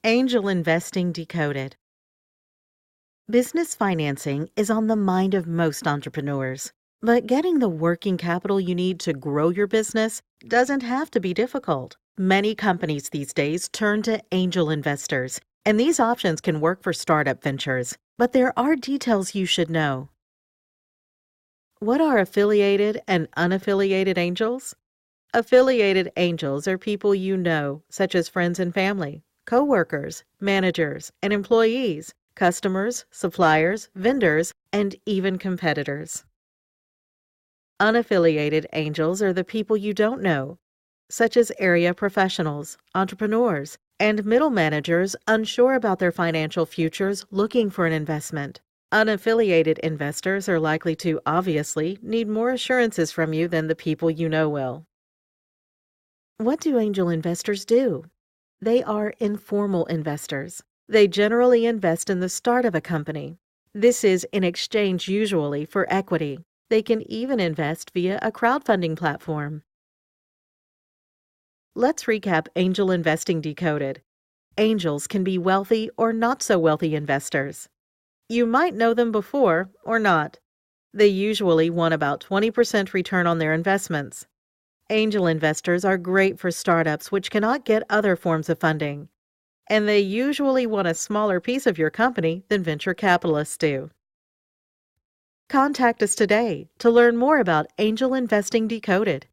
Angel Investing Decoded. Business financing is on the mind of most entrepreneurs, but getting the working capital you need to grow your business doesn't have to be difficult. Many companies these days turn to angel investors, and these options can work for startup ventures, but there are details you should know. What are affiliated and unaffiliated angels? Affiliated angels are people you know, such as friends and family, coworkers, managers, and employees, customers, suppliers, vendors, and even competitors. Unaffiliated angels are the people you don't know, such as area professionals, entrepreneurs, and middle managers unsure about their financial futures looking for an investment. Unaffiliated investors are likely to, obviously, need more assurances from you than the people you know will. What do angel investors do? They are informal investors. They generally invest in the start of a company. This is in exchange usually for equity. They can even invest via a crowdfunding platform. Let's recap Angel Investing Decoded. Angels can be wealthy or not so wealthy investors. You might know them before or not. They usually want about 20% return on their investments. Angel investors are great for startups which cannot get other forms of funding, and they usually want a smaller piece of your company than venture capitalists do. Contact us today to learn more about Angel Investing Decoded.